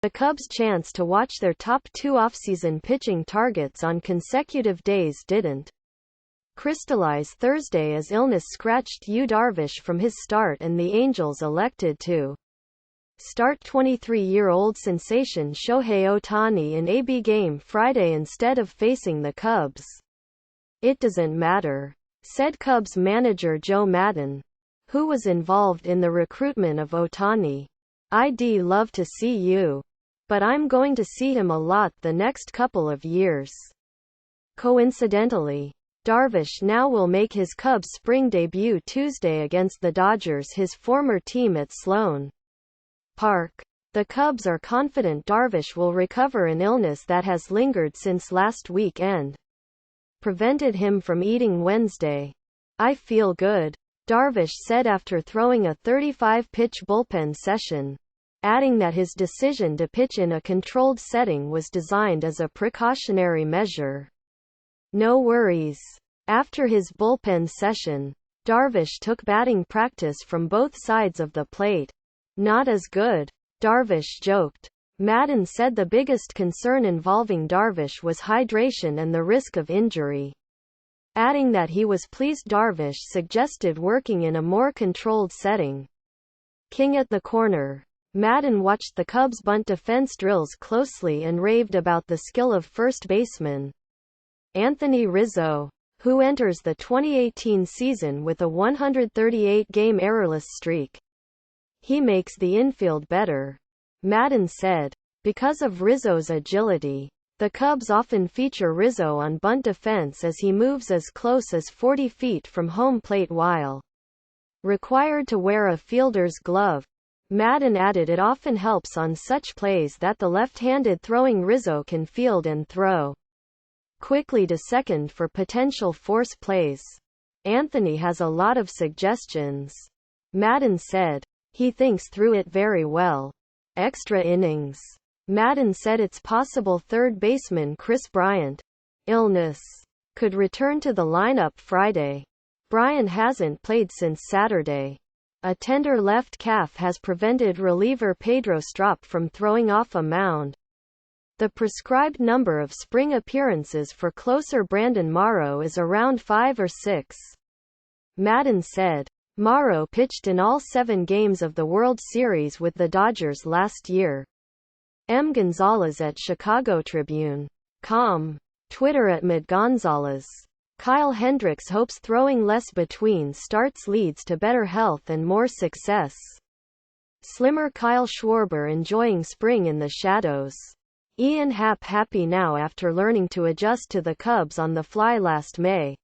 The Cubs' chance to watch their top two offseason pitching targets on consecutive days didn't crystallize Thursday as illness scratched Yu Darvish from his start and the Angels elected to start 23-year-old sensation Shohei Ohtani in a B game Friday instead of facing the Cubs. "It doesn't matter," said Cubs manager Joe Maddon, who was involved in the recruitment of Ohtani. "I'd love to see you. But I'm going to see him a lot the next couple of years." Coincidentally, Darvish now will make his Cubs spring debut Tuesday against the Dodgers, his former team at Sloan Park. The Cubs are confident Darvish will recover an illness that has lingered since last week and prevented him from eating Wednesday. "I feel good," Darvish said after throwing a 35-pitch bullpen session, adding that his decision to pitch in a controlled setting was designed as a precautionary measure. "No worries." After his bullpen session, Darvish took batting practice from both sides of the plate. "Not as good," Darvish joked. Maddon said the biggest concern involving Darvish was hydration and the risk of injury, adding that he was pleased Darvish suggested working in a more controlled setting. King at the corner. Maddon watched the Cubs' bunt defense drills closely and raved about the skill of first baseman Anthony Rizzo, who enters the 2018 season with a 138-game errorless streak. "He makes the infield better," Maddon said. Because of Rizzo's agility, the Cubs often feature Rizzo on bunt defense as he moves as close as 40 feet from home plate while required to wear a fielder's glove. Maddon added it often helps on such plays that the left-handed throwing Rizzo can field and throw quickly to second for potential force plays. "Anthony has a lot of suggestions," Maddon said. "He thinks through it very well." Extra innings. Maddon said it's possible third baseman Chris Bryant, illness, could return to the lineup Friday. Bryant hasn't played since Saturday. A tender left calf has prevented reliever Pedro Strop from throwing off a mound. The prescribed number of spring appearances for closer Brandon Morrow is around 5 or 6. Maddon said. Morrow pitched in all 7 games of the World Series with the Dodgers last year. M. Gonzalez at Chicago Tribune.com. Twitter at @MidGonzalez. Kyle Hendricks hopes throwing less between starts leads to better health and more success. Slimmer Kyle Schwarber enjoying spring in the shadows. Ian Happ happy now after learning to adjust to the Cubs on the fly last May.